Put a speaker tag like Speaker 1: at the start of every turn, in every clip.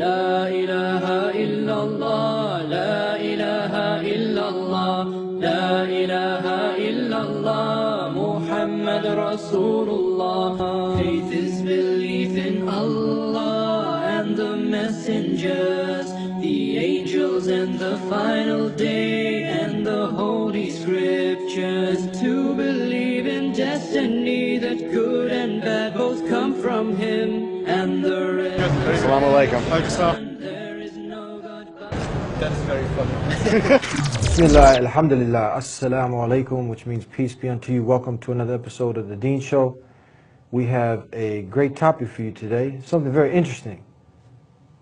Speaker 1: لا إله إلا الله لا إله إلا الله لا إله إلا الله محمد رسول الله. Faith is belief in Allah and the messengers, the angels and the final day and the holy scriptures. To believe in destiny, that good and bad both come from Him, and the rest.
Speaker 2: Assalamu alaikum.
Speaker 1: There is no God but
Speaker 3: That's very funny.
Speaker 2: Bismillah, alhamdulillah, assalamu alaikum, which means peace be unto you. Welcome to another episode of the Deen Show. We have a great topic for you today, something very interesting.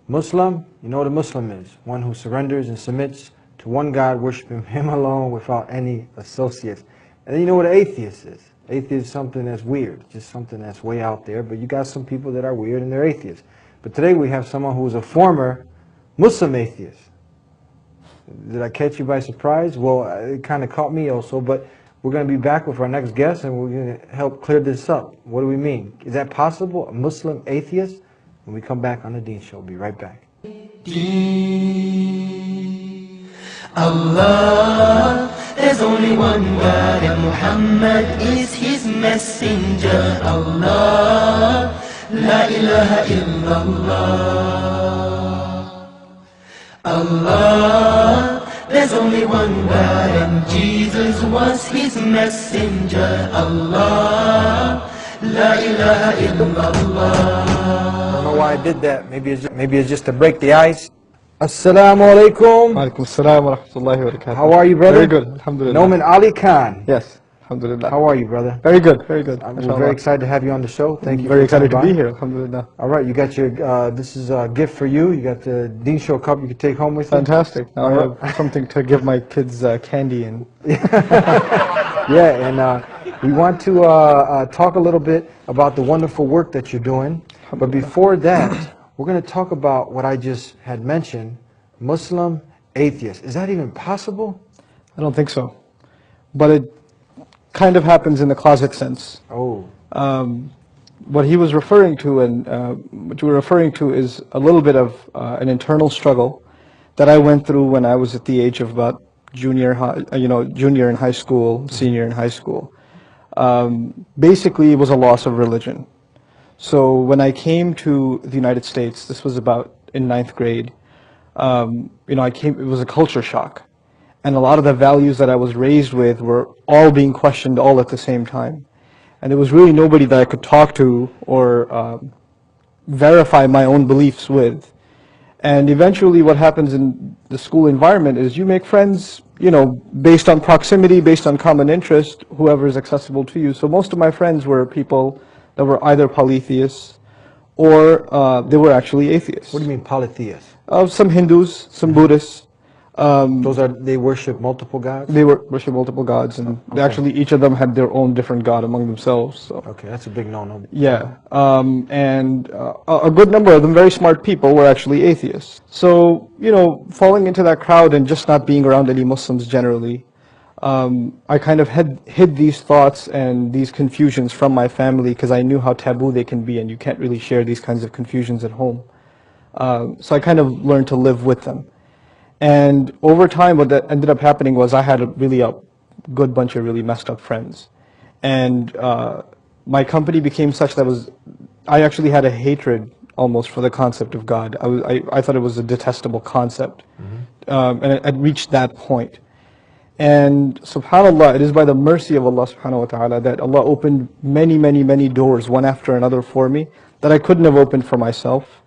Speaker 2: Muslim, you know what a Muslim is? One who surrenders and submits to one God, worshiping Him alone without any associates. And then you know what an atheist is? Atheist is something that's weird, just something that's way out there, but you got some people that are weird and they're atheists. But today we have someone who is a former Muslim atheist. Did I catch you by surprise? Well, it kind of caught me also, but we're going to be back with our next guest and we're going to help clear this up. What do we mean? Is that possible, a Muslim atheist? When we come back on the Deen Show, we'll be right back.
Speaker 4: Allah, there's only one God and Muhammad is His messenger. Allah, La ilaha illallah. Allah, there's only one God and Jesus was His messenger. Allah, La ilaha illallah.
Speaker 2: I don't know why I did that. Maybe it's just to break the ice. Assalamu alaikum.
Speaker 3: Alaikum assalam wa rahmatullahi wa barakatuh.
Speaker 2: How are you, brother?
Speaker 3: Very good, alhamdulillah.
Speaker 2: Nouman Ali Khan.
Speaker 3: Yes, alhamdulillah.
Speaker 2: How are you, brother?
Speaker 3: Very good, very good.
Speaker 2: We're very excited to have you on the show. Thank you.
Speaker 3: Very
Speaker 2: for
Speaker 3: excited to
Speaker 2: coming
Speaker 3: be
Speaker 2: by.
Speaker 3: here, alhamdulillah.
Speaker 2: All right, you got your, this is a gift for you. You got the Deen Show cup you can take home with you.
Speaker 3: Fantastic. Now I have something to give my kids candy and...
Speaker 2: Yeah, and we want to talk a little bit about the wonderful work that you're doing. But before that, we're going to talk about what I just had mentioned, Muslim atheist. Is that even possible?
Speaker 3: I don't think so. But it kind of happens in the closet sense.
Speaker 2: Oh.
Speaker 3: What he was referring to and what you were referring to is a little bit of an internal struggle that I went through when I was at the age of about junior in high school, senior in high school. Basically, it was a loss of religion. So when I came to the United States, this was about in 9th grade, it was a culture shock. And a lot of the values that I was raised with were all being questioned all at the same time. And there was really nobody that I could talk to or verify my own beliefs with. And eventually what happens in the school environment is you make friends, based on proximity, based on common interest, whoever is accessible to you. So most of my friends were people that were either polytheists or they were actually atheists.
Speaker 2: What do you mean polytheists?
Speaker 3: Some Hindus, some Buddhists.
Speaker 2: They worship multiple gods?
Speaker 3: They worship multiple gods, and they actually each of them had their own different god among themselves. So.
Speaker 2: Okay, that's a big no-no.
Speaker 3: Yeah, and a good number of them, very smart people, were actually atheists. So, falling into that crowd and just not being around any Muslims generally, I kind of hid these thoughts and these confusions from my family because I knew how taboo they can be, and you can't really share these kinds of confusions at home. So I kind of learned to live with them. And over time, what that ended up happening was I had a good bunch of really messed up friends. And my company became such that I actually had a hatred almost for the concept of God. I thought it was a detestable concept. And it had reached that point. And subhanAllah, it is by the mercy of Allah subhanahu wa ta'ala that Allah opened many, many, many doors, one after another for me, that I couldn't have opened for myself.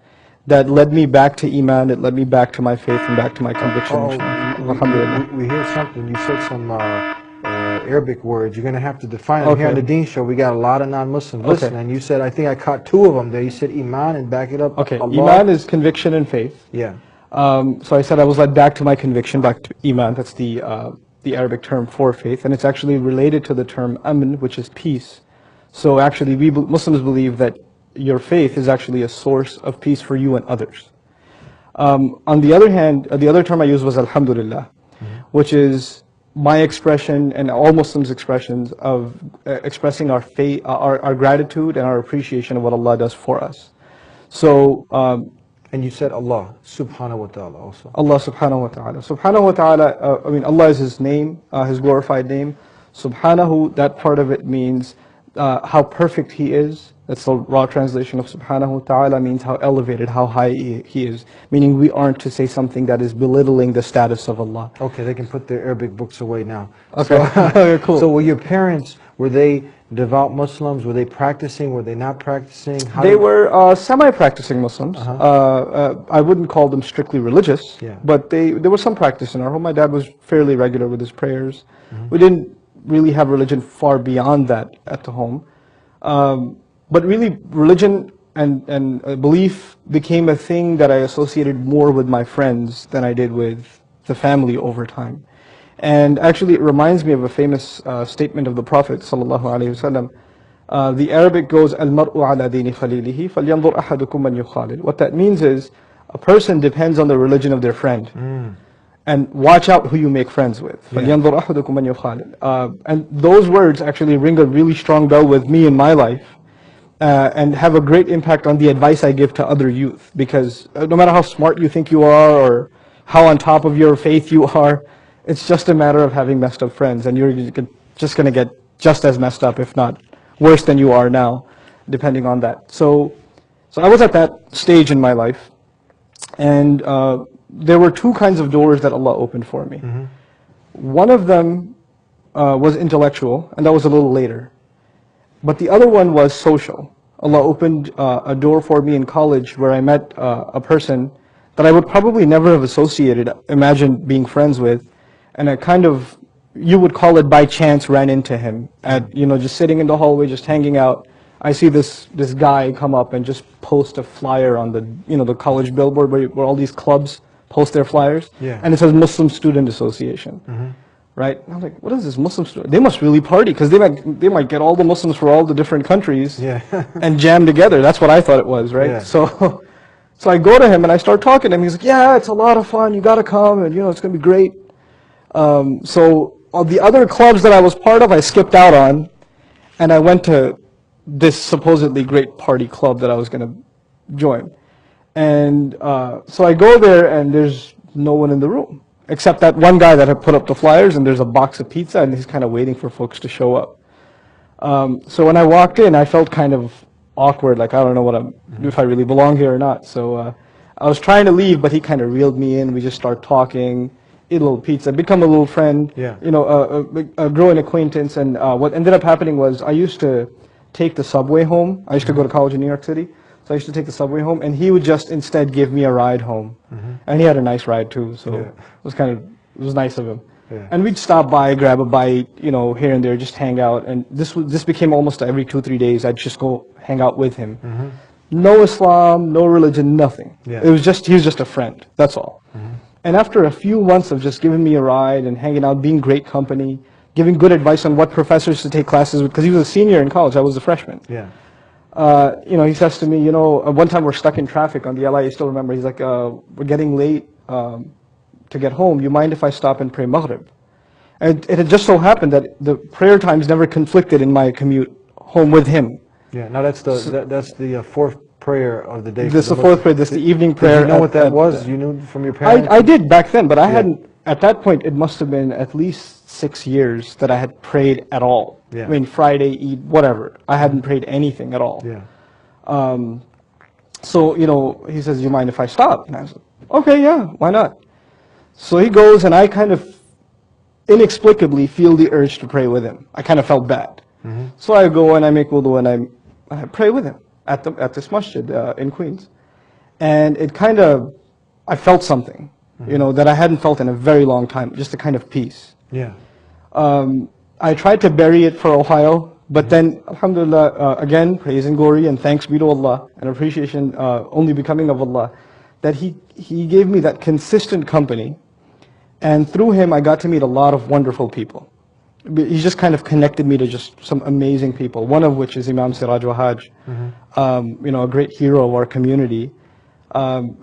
Speaker 3: That led me back to Iman, it led me back to my faith and back to my conviction. Alhamdulillah.
Speaker 2: We hear something, you said some Arabic words, you're going to have to define them. Here on the Deen Show, we got a lot of non-Muslims listening, and you said, I think I caught 2 of them there, you said Iman and back it up.
Speaker 3: Okay,
Speaker 2: Allah.
Speaker 3: Iman is conviction and faith.
Speaker 2: Yeah.
Speaker 3: So I said I was led back to my conviction, back to Iman, that's the Arabic term for faith, and it's actually related to the term Amn, which is peace. So actually, we Muslims believe that your faith is actually a source of peace for you and others. On the other hand, the other term I used was Alhamdulillah, which is my expression and all Muslims' expressions of expressing our faith, our gratitude and our appreciation of what Allah does for us. So
Speaker 2: And you said Allah subhanahu wa ta'ala also.
Speaker 3: Allah subhanahu wa ta'ala. Subhanahu wa ta'ala, I mean, Allah is His name, His glorified name. Subhanahu, that part of it means how perfect He is. That's the raw translation of subhanahu wa ta'ala, means how elevated, how high He is. Meaning we aren't to say something that is belittling the status of Allah.
Speaker 2: Okay, they can put their Arabic books away now.
Speaker 3: Okay,
Speaker 2: So,
Speaker 3: cool.
Speaker 2: So were your parents, were they devout Muslims? Were they practicing? Were they not practicing?
Speaker 3: They were semi-practicing Muslims. I wouldn't call them strictly religious,
Speaker 2: Yeah.
Speaker 3: but there was some practice in our home. My dad was fairly regular with his prayers. We didn't really have religion far beyond that at the home. But really, religion and belief became a thing that I associated more with my friends than I did with the family over time. And actually, it reminds me of a famous statement of the Prophet ﷺ. The Arabic goes, "Al-mar'u ala dini khalilihi, falyanzur ahadukum man yukhalil." What that means is, a person depends on the religion of their friend. And watch out who you make friends with. فَلْيَنْظُرْ أَحَدُكُمْ مَنْ يُخَالِلْ. And those words actually ring a really strong bell with me in my life, and have a great impact on the advice I give to other youth. Because no matter how smart you think you are, or how on top of your faith you are, it's just a matter of having messed up friends, and you're just going to get just as messed up, if not worse than you are now, depending on that. So I was at that stage in my life, and there were two kinds of doors that Allah opened for me. One of them was intellectual, and that was a little later. But the other one was social. Allah opened a door for me in college where I met a person that I would probably never have associated, imagined being friends with, and I kind of, you would call it by chance, ran into him at, just sitting in the hallway, just hanging out. I see this guy come up and just post a flyer on the, the college billboard where all these clubs post their flyers, and it says Muslim Student Association, right? And I'm like, what is this Muslim student? They must really party, because they might get all the Muslims for all the different countries and jam together. That's what I thought it was, right? So I go to him and I start talking to him. He's like, yeah, it's a lot of fun. You got to come, and it's going to be great. So all the other clubs that I was part of, I skipped out on, and I went to this supposedly great party club that I was going to join. And so I go there, and there's no one in the room, except that one guy that had put up the flyers, and there's a box of pizza, and he's kind of waiting for folks to show up. So when I walked in, I felt kind of awkward, like I don't know if I really belong here or not. So I was trying to leave, but he kind of reeled me in. We just start talking, eat a little pizza, become a little friend, grow an acquaintance. And what ended up happening was I used to take the subway home. I used to go to college in New York City. So I used to take the subway home, and he would just instead give me a ride home. And he had a nice ride too, so it was nice of him. And we'd stop by, grab a bite, here and there, just hang out. And this became almost every 2-3 days. I'd just go hang out with him. No Islam, no religion, nothing. It was he was just a friend. That's all. And after a few months of just giving me a ride and hanging out, being great company, giving good advice on what professors to take classes with, because he was a senior in college, I was a freshman. He says to me, one time we're stuck in traffic on the LI, I still remember, he's like, we're getting late to get home. You mind if I stop and pray Maghrib? And it had just so happened that the prayer times never conflicted in my commute home with him.
Speaker 2: Now that's the fourth prayer of the day.
Speaker 3: This is the fourth prayer, this is the evening prayer.
Speaker 2: Did you know what that was? You knew from your parents?
Speaker 3: I did back then, but I hadn't, at that point, it must have been at least 6 years that I had prayed at all. I mean, Friday, Eid, whatever. I hadn't prayed anything at all. So, he says, you mind if I stop? And I was like, okay, yeah, why not? So he goes, and I kind of inexplicably feel the urge to pray with him. I kind of felt bad. So I go and I make wudu and I pray with him at this masjid in Queens. And it kind of, I felt something, that I hadn't felt in a very long time, just a kind of peace. I tried to bury it for a while, but then, alhamdulillah, again, praise and glory and thanks be to Allah, and appreciation only becoming of Allah, that He gave me that consistent company, and through him I got to meet a lot of wonderful people. He just kind of connected me to just some amazing people, one of which is Imam Siraj Wahaj, a great hero of our community.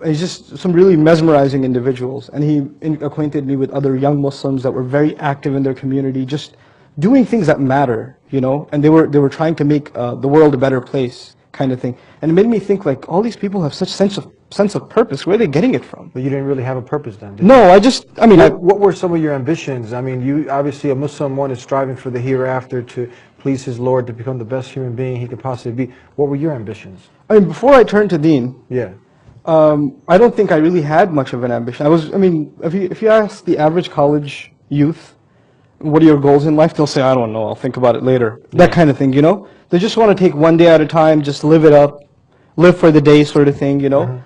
Speaker 3: He's just some really mesmerizing individuals, and he acquainted me with other young Muslims that were very active in their community, just doing things that matter, and they were trying to make the world a better place, kind of thing. And it made me think, like, all these people have such sense of sense of purpose. Where are they getting it from?
Speaker 2: But you didn't really have a purpose then, did you?
Speaker 3: No, I mean,
Speaker 2: What were some of your ambitions? I mean, you obviously, a Muslim one is striving for the hereafter to please his Lord, to become the best human being he could possibly be. What were your ambitions?
Speaker 3: I mean, before I turned to deen,
Speaker 2: Yeah.
Speaker 3: I don't think I really had much of an ambition. I mean, if you ask the average college youth, what are your goals in life? They'll say, I don't know, I'll think about it later. That kind of thing, you know? They just want to take one day at a time, just live it up, live for the day sort of thing, you know?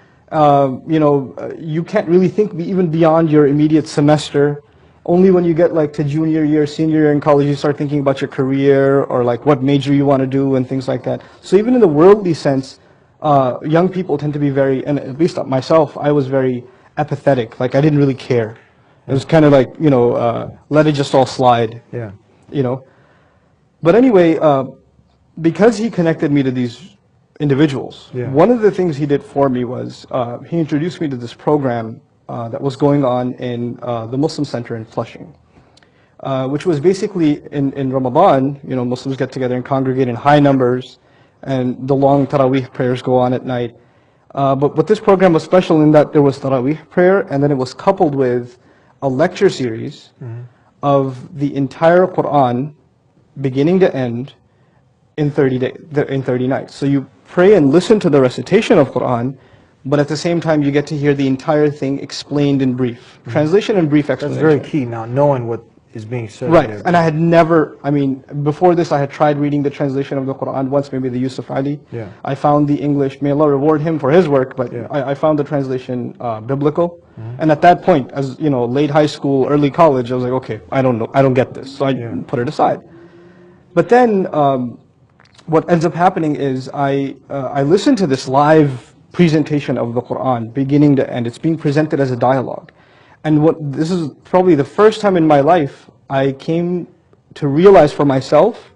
Speaker 3: You can't really think even beyond your immediate semester. Only when you get like to junior year, senior year in college, you start thinking about your career or like what major you want to do and things like that. So even in the worldly sense, young people tend to be very, and at least myself, I was very apathetic. Like I didn't really care. It was kind of like, let it just all slide.
Speaker 2: Yeah.
Speaker 3: You know. But anyway, because he connected me to these individuals, one of the things he did for me was he introduced me to this program that was going on in the Muslim Center in Flushing, which was basically in Ramadan, Muslims get together and congregate in high numbers, and the long Taraweeh prayers go on at night. But this program was special in that there was Taraweeh prayer, and then it was coupled with a lecture series of the entire Quran, beginning to end, in 30 nights. So you pray and listen to the recitation of Quran, but at the same time you get to hear the entire thing explained in brief. Translation and brief explanation.
Speaker 2: That's very key now, knowing what is being said.
Speaker 3: Right,
Speaker 2: there.
Speaker 3: and I had never, before this I had tried reading the translation of the Quran once, maybe the Yusuf Ali.
Speaker 2: Yeah.
Speaker 3: I found the English, may Allah reward him for his work, but I found the translation biblical. And at that point, as late high school, early college, I was like, okay, I don't know, I don't get this, so I put it aside. But then, what ends up happening is I listened to this live presentation of the Quran, beginning to end. It's being presented as a dialogue. And this is probably the first time in my life I came to realize for myself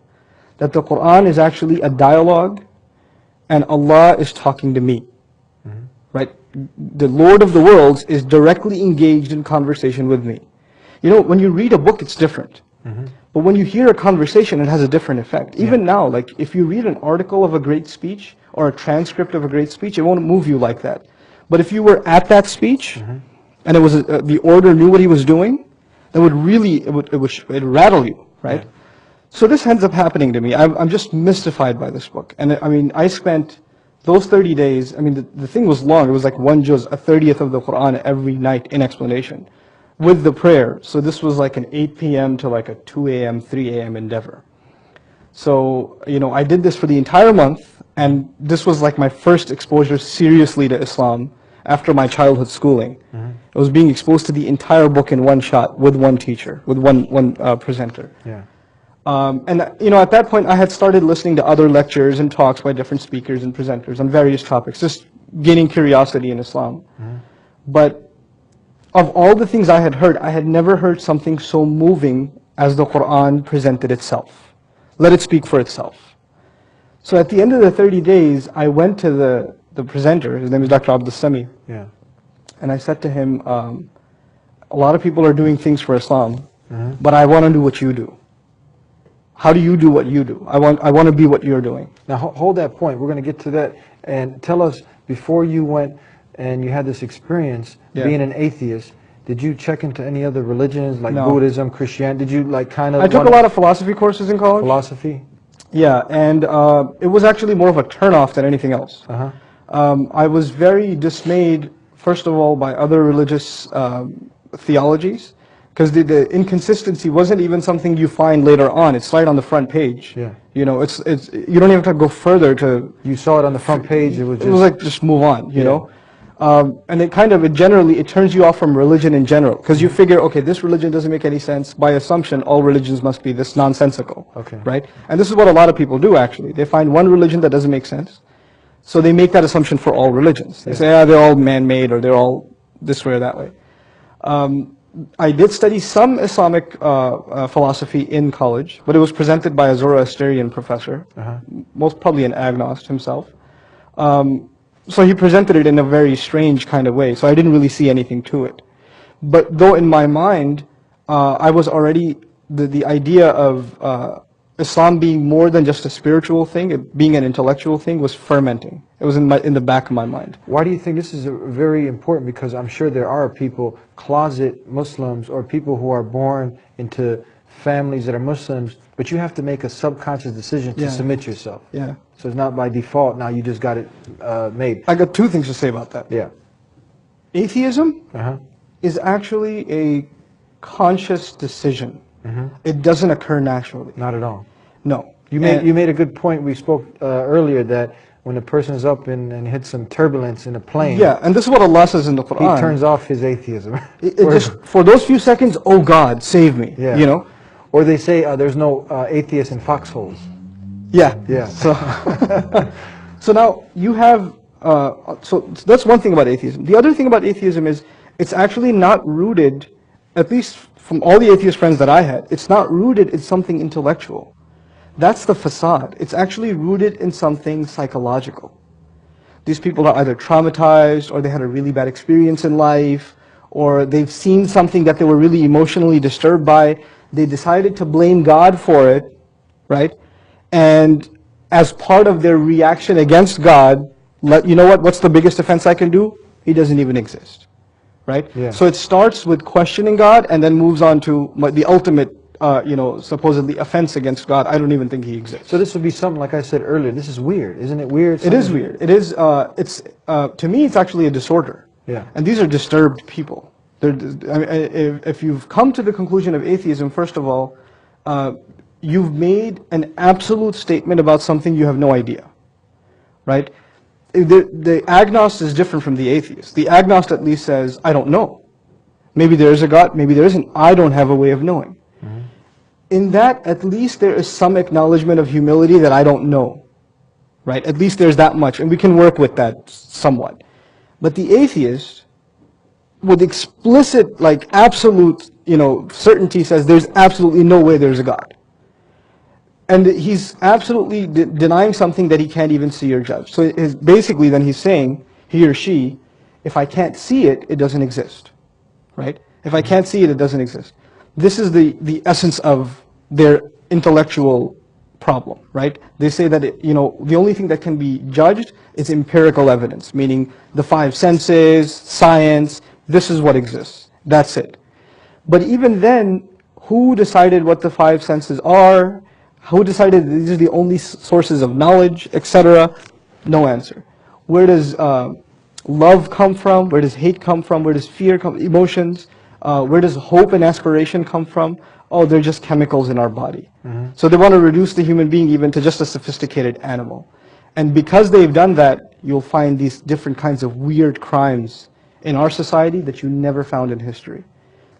Speaker 3: that the Quran is actually a dialogue and Allah is talking to me. Right? The Lord of the worlds is directly engaged in conversation with me. When you read a book, it's different. But when you hear a conversation, it has a different effect. Even now, like if you read an article of a great speech or a transcript of a great speech, it won't move you like that. But if you were at that speech, and it was the orator knew what he was doing, that would really, it would rattle you, right? So this ends up happening to me. I'm just mystified by this book. And I spent those 30 days, the thing was long. It was like one juz, a 30th of the Quran every night in explanation, with the prayer. So this was like an 8 p.m. to like a 2 a.m., 3 a.m. endeavor. So, I did this for the entire month, and this was like my first exposure seriously to Islam after my childhood schooling. I was being exposed to the entire book in one shot with one teacher, with one presenter. And at that point I had started listening to other lectures and talks by different speakers and presenters on various topics, just gaining curiosity in Islam. But of all the things I had heard, I had never heard something so moving as the Quran presented itself. Let it speak for itself. So at the end of the 30 days, I went to the presenter, his name is Dr. Abdul Sami, and I said to him, a lot of people are doing things for Islam, but I want to do what you do. How do you do what you do? I want to be what you're doing.
Speaker 2: Now hold that point. We're going to get to that. And tell us, before you went and you had this experience being an atheist, did you check into any other religions like Buddhism, Christianity? Did you like kind of...
Speaker 3: I took a lot of philosophy courses in college.
Speaker 2: Philosophy?
Speaker 3: Yeah, and it was actually more of a turnoff than anything else. I was very dismayed, first of all, by other religious theologies, because the inconsistency wasn't even something you find later on. It's right on the front page. You don't even have to go further to...
Speaker 2: You saw it on the front page. It was
Speaker 3: like just move on. You know. And it generally turns you off from religion in general, because you figure, okay, this religion doesn't make any sense. By assumption, all religions must be this nonsensical, right? And this is what a lot of people do, actually. They find one religion that doesn't make sense, so they make that assumption for all religions. They say, they're all man-made, or they're all this way or that way. I did study some Islamic philosophy in college, but it was presented by a Zoroastrian professor, most probably an agnost himself. So he presented it in a very strange kind of way, so I didn't really see anything to it. But though in my mind, I was already, the idea of Islam being more than just a spiritual thing, it being an intellectual thing, was fermenting. It was in the back of my mind.
Speaker 2: Why do you think this is very important? Because I'm sure there are people, closet Muslims, or people who are born into families that are Muslims, but you have to make a subconscious decision to submit yourself.
Speaker 3: Yeah.
Speaker 2: So it's not by default, now you just got it made.
Speaker 3: I got two things to say about that.
Speaker 2: Yeah.
Speaker 3: Atheism
Speaker 2: Uh-huh.
Speaker 3: is actually a conscious decision. It doesn't occur naturally.
Speaker 2: Not at all.
Speaker 3: No.
Speaker 2: You made a good point. We spoke earlier that when a person's up and hits some turbulence in a plane,
Speaker 3: Yeah, and this is what Allah says in the Quran.
Speaker 2: he turns off his atheism.
Speaker 3: It just, for those few seconds, oh God, save me.
Speaker 2: Yeah.
Speaker 3: You know?
Speaker 2: Or they say there's no atheists in foxholes.
Speaker 3: Yeah.
Speaker 2: Yeah.
Speaker 3: So, so now you have, so that's one thing about atheism. The other thing about atheism is it's actually not rooted, at least from all the atheist friends that I had, it's not rooted in something intellectual. That's the facade. It's actually rooted in something psychological. These people are either traumatized, or they had a really bad experience in life, or they've seen something that they were really emotionally disturbed by. They decided to blame God for it, right? And as part of their reaction against God, you know what? What's the biggest offense I can do? He doesn't even exist, right?
Speaker 2: Yeah.
Speaker 3: So it starts with questioning God, and then moves on to the ultimate, supposedly offense against God. I don't even think He exists.
Speaker 2: So this would be something, like I said earlier, this is weird. Isn't it weird?
Speaker 3: It is weird. It is. To me, it's actually a disorder.
Speaker 2: Yeah.
Speaker 3: And these are disturbed people. If you've come to the conclusion of atheism, first of all, you've made an absolute statement about something you have no idea, right? The agnost is different from the atheist. The agnost at least says, I don't know. Maybe there is a God, maybe there isn't. I don't have a way of knowing. In that, at least there is some acknowledgement of humility that I don't know, right? At least there's that much, and we can work with that somewhat. But the atheist, with explicit, absolute, certainty, says there's absolutely no way there's a God. And he's absolutely denying something that he can't even see or judge. So basically then he's saying, he or she, if I can't see it, it doesn't exist, right? If I can't see it, it doesn't exist. This is the essence of their intellectual problem, right? They say that, the only thing that can be judged is empirical evidence, meaning the five senses, science, this is what exists. That's it. But even then, who decided what the five senses are? Who decided that these are the only sources of knowledge, etc.? No answer. Where does love come from? Where does hate come from? Where does fear come? Emotions? Where does hope and aspiration come from? Oh, they're just chemicals in our body. So they want to reduce the human being even to just a sophisticated animal. And because they've done that, you'll find these different kinds of weird crimes in our society that you never found in history.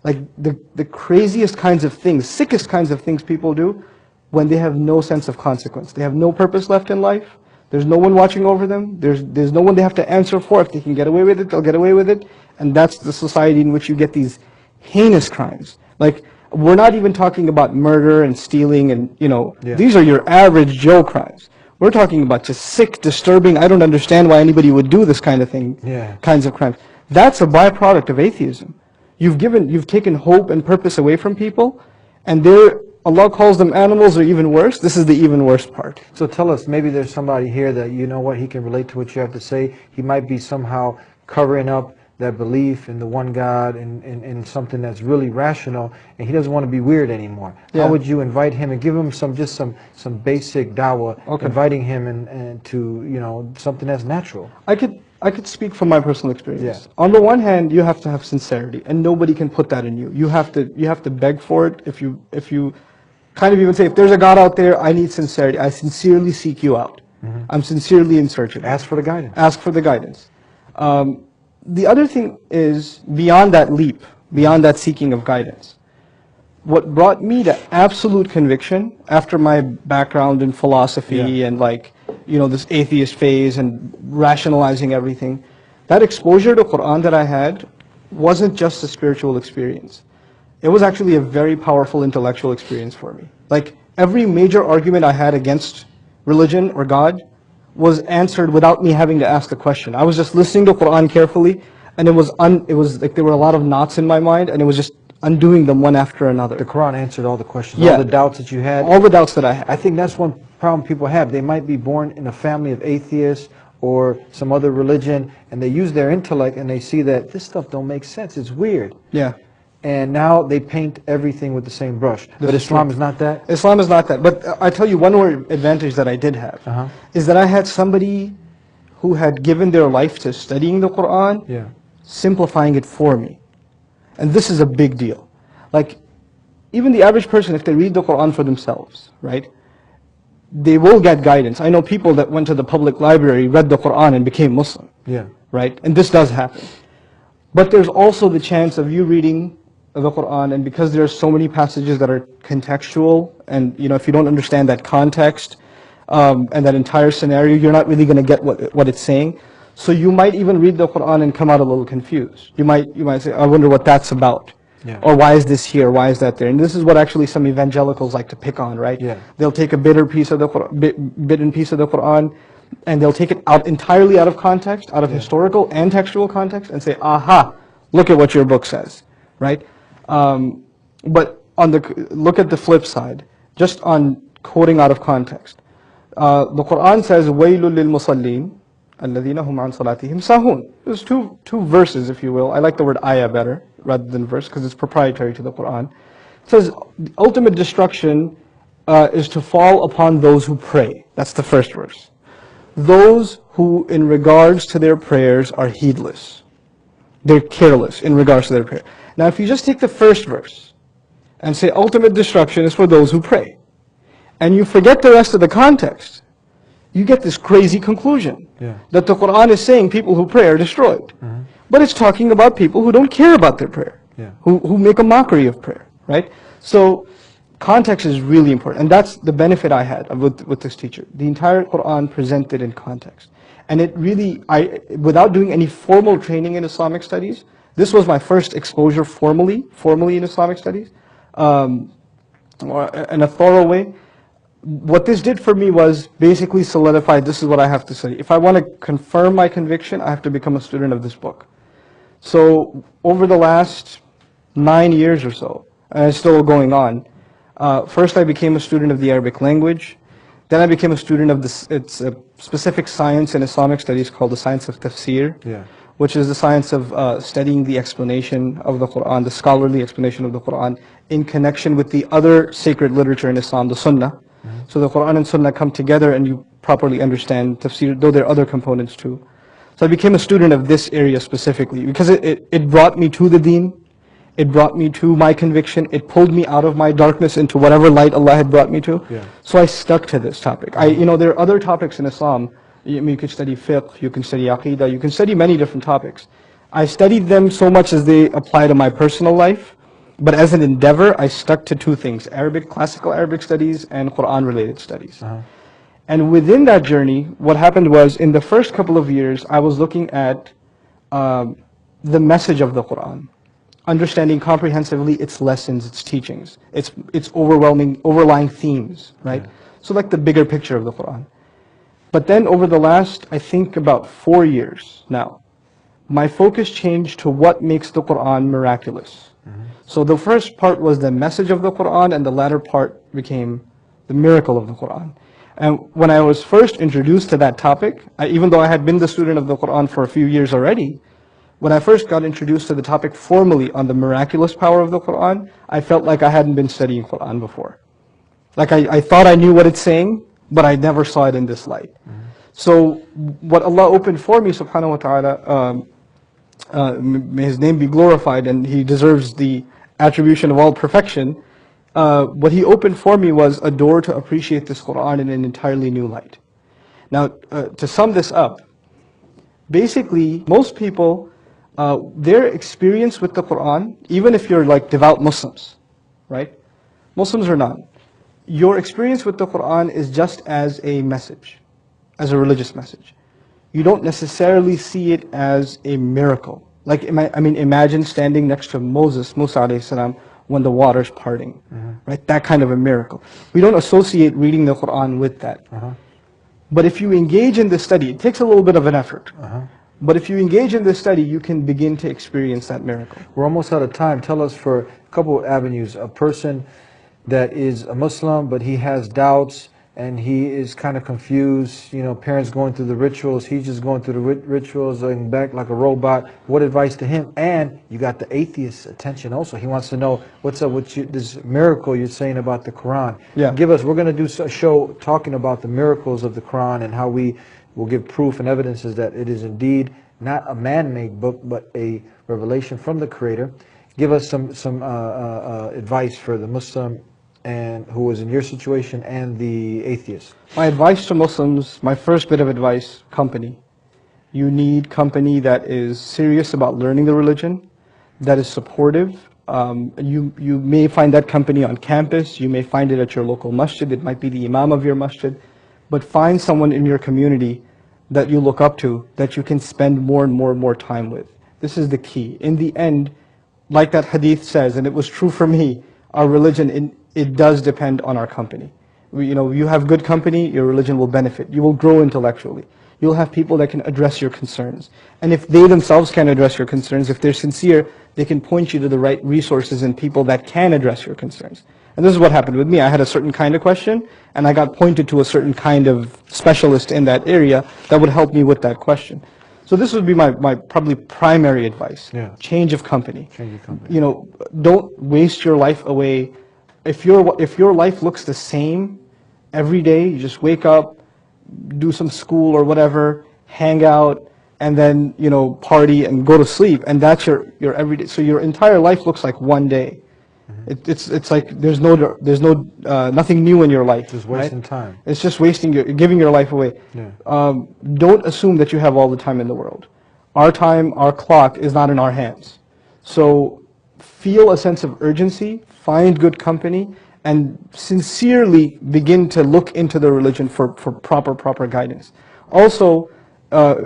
Speaker 3: Like the craziest kinds of things, sickest kinds of things people do when they have no sense of consequence. They have no purpose left in life. There's no one watching over them. There's no one they have to answer for. If they can get away with it, they'll get away with it. And that's the society in which you get these heinous crimes. Like, we're not even talking about murder and stealing and, these are your average Joe crimes. We're talking about just sick, disturbing, I don't understand why anybody would do this kind of thing, kinds of crimes. That's a byproduct of atheism. You've taken hope and purpose away from people, and Allah calls them animals, or even worse. This is the even worse part.
Speaker 2: So tell us, maybe there's somebody here that, he can relate to what you have to say. He might be somehow covering up that belief in the one God and something that's really rational, and he doesn't want to be weird anymore.
Speaker 3: Yeah.
Speaker 2: How would you invite him and give him some basic dawah, inviting him and to something that's natural?
Speaker 3: I could speak from my personal experience.
Speaker 2: Yeah.
Speaker 3: On the one hand, you have to have sincerity, and nobody can put that in you. You have to beg for it. If you kind of even say, if there's a God out there, I need sincerity. I sincerely seek you out. I'm sincerely in search of you.
Speaker 2: Ask for the guidance.
Speaker 3: Ask for the guidance. The other thing is, beyond that leap, beyond that seeking of guidance, what brought me to absolute conviction after my background in philosophy and this atheist phase and rationalizing everything, that exposure to Quran that I had wasn't just a spiritual experience. It was actually a very powerful intellectual experience for me. Like, every major argument I had against religion or God was answered without me having to ask a question. I was just listening to Quran carefully, and it was like there were a lot of knots in my mind, and it was just undoing them one after another.
Speaker 2: The Quran answered all the questions,
Speaker 3: Yeah.
Speaker 2: all the doubts that you had.
Speaker 3: All the doubts that I had.
Speaker 2: I think that's one problem people have. They might be born in a family of atheists or some other religion, and they use their intellect and they see that this stuff don't make sense. It's weird.
Speaker 3: Yeah.
Speaker 2: And now they paint everything with the same brush. But
Speaker 3: is
Speaker 2: Islam
Speaker 3: true.
Speaker 2: is not that?
Speaker 3: Islam is not that. But I tell you one more advantage that I did have is that I had somebody who had given their life to studying the Quran,
Speaker 2: Yeah.
Speaker 3: simplifying it for me. And this is a big deal. Like, even the average person, if they read the Quran for themselves, right, they will get guidance. I know people that went to the public library, read the Quran, and became Muslim.
Speaker 2: Yeah.
Speaker 3: Right? And this does happen. But there's also the chance of you reading the Quran, and because there are so many passages that are contextual, and if you don't understand that context and that entire scenario, you're not really going to get what it's saying. So you might even read the Quran and come out a little confused. You might say, I wonder what that's about.
Speaker 2: Yeah.
Speaker 3: Or why is this here? Why is that there? And this is what actually some evangelicals like to pick on, right?
Speaker 2: Yeah.
Speaker 3: They'll take a bit and piece of the Quran, and they'll take it out entirely out of context, out of historical and textual context, and say, aha, look at what your book says, right? But look at the flip side, just on quoting out of context. The Quran says, وَيْلٌ لِلْمُصَلِّينَ الَّذِينَ هُمْ عَنْ صَلَاتِهِمْ سَاهُونَ. There's two verses, if you will. I like the word ayah better rather than verse because it's proprietary to the Quran. It says, the ultimate destruction is to fall upon those who pray. That's the first verse. Those who, in regards to their prayers, are heedless. They're careless in regards to their prayer. Now, if you just take the first verse and say ultimate destruction is for those who pray, and you forget the rest of the context, you get this crazy conclusion that the Quran is saying people who pray are destroyed. But it's talking about people who don't care about their prayer, who make a mockery of prayer, right? So context is really important, and that's the benefit I had with this teacher. The entire Quran presented in context. And it really, without doing any formal training in Islamic studies, this was my first exposure formally in Islamic studies, in a thorough way. What this did for me was basically solidify, this is what I have to study. If I want to confirm my conviction, I have to become a student of this book. So over the last 9 years or so, and it's still going on, first I became a student of the Arabic language. Then I became a student of it's a specific science in Islamic studies called the science of tafsir, which is the science of studying the explanation of the Quran, the scholarly explanation of the Quran, in connection with the other sacred literature in Islam, the Sunnah. So the Quran and Sunnah come together and you properly understand tafsir, though there are other components too. So I became a student of this area specifically because it brought me to the deen. It brought me to my conviction. It pulled me out of my darkness into whatever light Allah had brought me to. So I stuck to this topic. There are other topics in Islam. You could study fiqh, you can study aqidah, you can study many different topics. I studied them so much as they apply to my personal life, but as an endeavor, I stuck to two things: classical Arabic studies and Quran-related studies. And within that journey, what happened was, in the first couple of years, I was looking at the message of the Quran, understanding comprehensively its lessons, its teachings, its overlying themes, right? So like the bigger picture of the Quran. But then over the last, I think about 4 years now, my focus changed to what makes the Quran miraculous. So the first part was the message of the Quran, and the latter part became the miracle of the Quran. And when I was first introduced to that topic, even though I had been the student of the Quran for a few years already, when I first got introduced to the topic formally on the miraculous power of the Quran, I felt like I hadn't been studying Quran before. Like I thought I knew what it's saying, but I never saw it in this light. So what Allah opened for me, subhanahu wa ta'ala, may His name be glorified, and He deserves the attribution of all perfection. What He opened for me was a door to appreciate this Quran in an entirely new light. Now, to sum this up, basically, most people, their experience with the Quran, even if you're like devout Muslims, right? Muslims or not, your experience with the Quran is just as a message, as a religious message. You don't necessarily see it as a miracle. Like, imagine standing next to Musa alayhi salam, when the water's parting, right? That kind of a miracle. We don't associate reading the Quran with that. But if you engage in the study, it takes a little bit of an effort. But if you engage in this study, you can begin to experience that miracle.
Speaker 2: We're almost out of time. Tell us for a couple of avenues. A person that is a Muslim, but he has doubts and he is kind of confused. You know, parents going through the rituals. He's just going through the rituals and back like a robot. What advice to him? And you got the atheist's attention also. He wants to know what's up with this miracle you're saying about the Quran.
Speaker 3: Yeah.
Speaker 2: Give us, we're going to do a show talking about the miracles of the Quran and how we will give proof and evidences that it is indeed not a man-made book, but a revelation from the Creator. Give us some advice for the Muslim and who is in your situation and the atheist.
Speaker 3: My advice to Muslims, my first bit of advice, company. You need company that is serious about learning the religion, that is supportive. You may find that company on campus, you may find it at your local masjid, it might be the imam of your masjid, but find someone in your community that you look up to, that you can spend more and more time with. This is the key. In the end, like that hadith says, and it was true for me, our religion, it does depend on our company. You have good company, your religion will benefit. You will grow intellectually. You'll have people that can address your concerns. And if they themselves can address your concerns, if they're sincere, they can point you to the right resources and people that can address your concerns. And this is what happened with me. I had a certain kind of question, and I got pointed to a certain kind of specialist in that area that would help me with that question. So this would be my probably primary advice.
Speaker 2: Yeah.
Speaker 3: Change of company.
Speaker 2: Change of company.
Speaker 3: Don't waste your life away. If your life looks the same every day, you just wake up, do some school or whatever, hang out, and then party and go to sleep, and that's your everyday. So your entire life looks like one day. It's like there's no nothing new in your life.
Speaker 2: Just wasting
Speaker 3: right?
Speaker 2: time.
Speaker 3: It's just giving your life away.
Speaker 2: Yeah.
Speaker 3: Don't assume that you have all the time in the world. Our time, our clock is not in our hands. So feel a sense of urgency, find good company, and sincerely begin to look into the religion for proper guidance. Also,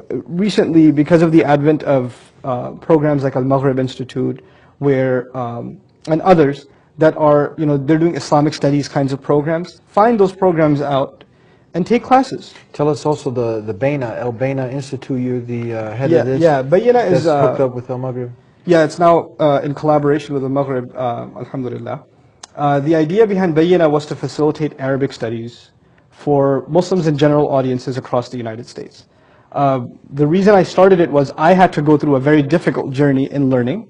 Speaker 3: recently, because of the advent of programs like Al-Maghrib Institute, where and others that are, they're doing Islamic studies kinds of programs, find those programs out and take classes.
Speaker 2: Tell us also the Baina, El Baina Institute. You're the head of this.
Speaker 3: Yeah, Baina is
Speaker 2: hooked up with Al Maghrib.
Speaker 3: Yeah, it's now in collaboration with Al Maghrib, alhamdulillah. The idea behind Baina was to facilitate Arabic studies for Muslims and general audiences across the United States. The reason I started it was I had to go through a very difficult journey in learning,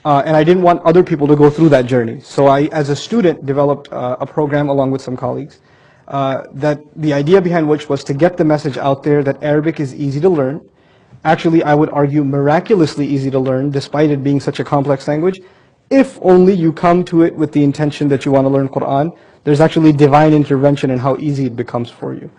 Speaker 3: and I didn't want other people to go through that journey. So I, as a student, developed a program along with some colleagues, that the idea behind which was to get the message out there that Arabic is easy to learn. Actually, I would argue miraculously easy to learn, despite it being such a complex language, if only you come to it with the intention that you want to learn Quran. There's actually divine intervention in how easy it becomes for you.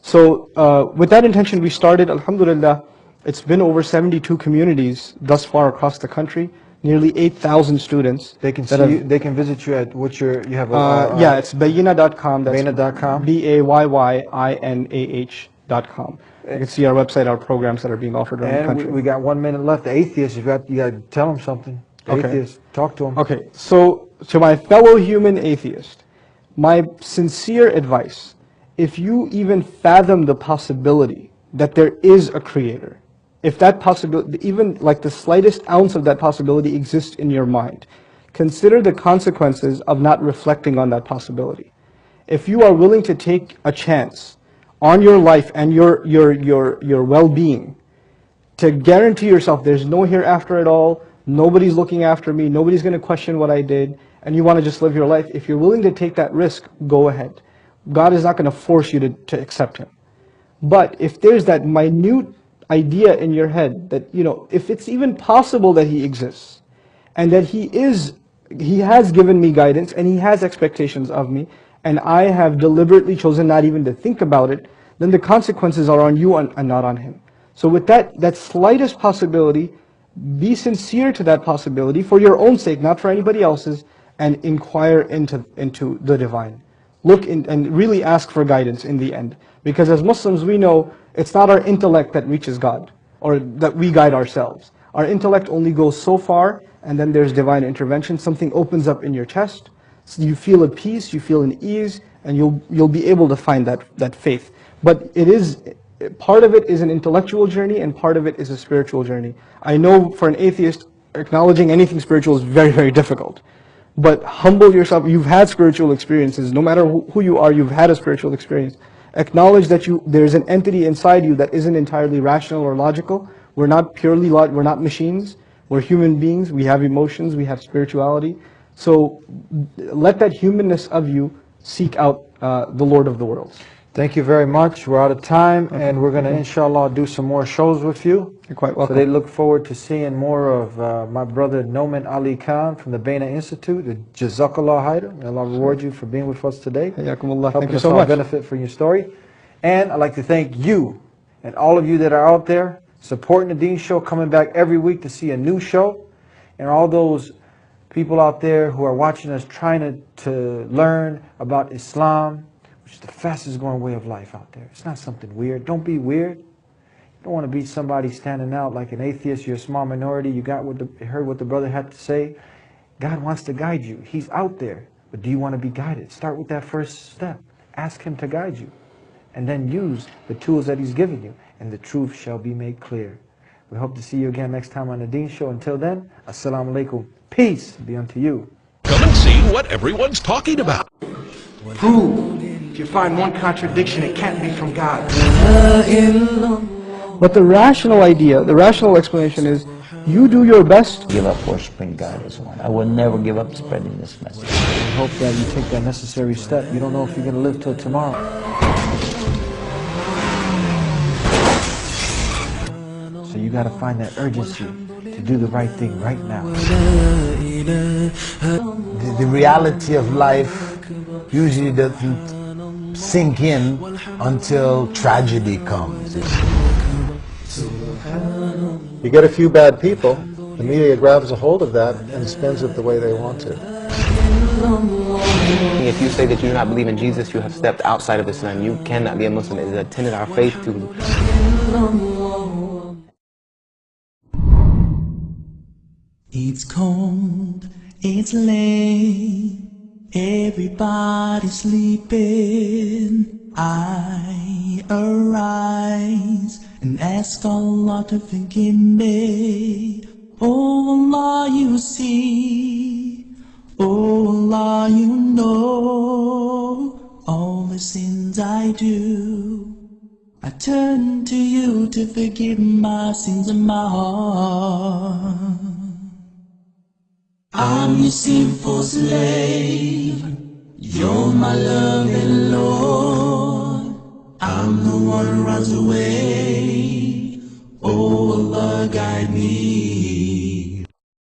Speaker 3: So with that intention, we started, alhamdulillah. It's been over 72 communities thus far across the country, nearly 8,000 students.
Speaker 2: They can see you, they can visit you at what you have.
Speaker 3: Yeah, it's bayina.com. That's
Speaker 2: Bayina.com.
Speaker 3: BAYYINAH.com. You can see our website, our programs that are being offered around the country.
Speaker 2: And we got 1 minute left. The atheist, you got to tell them something. The
Speaker 3: Okay.
Speaker 2: atheist, talk to them.
Speaker 3: Okay, so to my fellow human atheist, my sincere advice, if you even fathom the possibility that there is a creator, if that possibility, even like the slightest ounce of that possibility exists in your mind, consider the consequences of not reflecting on that possibility. If you are willing to take a chance on your life and your well-being, to guarantee yourself there's no hereafter at all, nobody's looking after me, nobody's going to question what I did, and you want to just live your life, if you're willing to take that risk, go ahead. God is not going to force you to accept Him. But if there's that minute idea in your head that, if it's even possible that He exists, and that He has given me guidance, and He has expectations of me, and I have deliberately chosen not even to think about it, then the consequences are on you and not on Him. So with that slightest possibility, be sincere to that possibility for your own sake, not for anybody else's, and inquire into the divine. Look in and really ask for guidance in the end. Because as Muslims, we know it's not our intellect that reaches God, or that we guide ourselves. Our intellect only goes so far, and then there's divine intervention. Something opens up in your chest, so you feel at peace, you feel at ease, and you'll be able to find that faith. But it is part of it is an intellectual journey and part of it is a spiritual journey. I know for an atheist, acknowledging anything spiritual is very, very difficult. But humble yourself. You've had spiritual experiences. No matter who you are, you've had a spiritual experience. Acknowledge that there's an entity inside you that isn't entirely rational or logical. We're not purely, we're not machines. We're human beings. We have emotions. We have spirituality. So let that humanness of you seek out the Lord of the worlds.
Speaker 2: Thank you very much. We're out of time, and we're going to, inshallah, do some more shows with you.
Speaker 3: You're quite welcome.
Speaker 2: So they look forward to seeing more of my brother Nouman Ali Khan from the Baina Institute. Jazakallah khairan. May Allah reward you for being with us today.
Speaker 3: Hayyakumullah. Thank
Speaker 2: Helping
Speaker 3: you
Speaker 2: us
Speaker 3: so
Speaker 2: all
Speaker 3: much.
Speaker 2: benefit from your story. And I'd like to thank you and all of you that are out there supporting the Deen Show, coming back every week to see a new show, and all those people out there who are watching us trying to learn about Islam, which is the fastest growing way of life out there. It's not something weird. Don't be weird. You don't want to be somebody standing out like an atheist. You're a small minority. You heard what the brother had to say. God wants to guide you. He's out there. But do you want to be guided? Start with that first step. Ask him to guide you. And then use the tools that he's given you. And the truth shall be made clear. We hope to see you again next time on the Deen Show. Until then, Assalamu alaikum. Peace be unto you.
Speaker 5: Come and see what everyone's talking about.
Speaker 6: Prove. If you find one contradiction, it can't be from God.
Speaker 3: But the rational idea, the rational explanation is, you do your best.
Speaker 7: Give up worshiping God as one. I will never give up spreading this message.
Speaker 2: We hope that you take that necessary step. You don't know if you're going to live till tomorrow. So you got to find that urgency to do the right thing right now.
Speaker 8: The reality of life usually doesn't sink in until tragedy comes.
Speaker 9: You get a few bad people, the media grabs a hold of that and spins it the way they want to.
Speaker 10: If you say that you do not believe in Jesus, you have stepped outside of Islam. You cannot be a Muslim. It is a tenet of our faith to...
Speaker 4: It's cold, it's late, everybody's sleeping. I arise and ask Allah to forgive me. Oh Allah, you see, oh Allah, you know all the sins I do. I turn to you to forgive my sins of my heart. I'm your sinful slave, you're my loving Lord. I'm the one who runs away, oh Allah, guide me.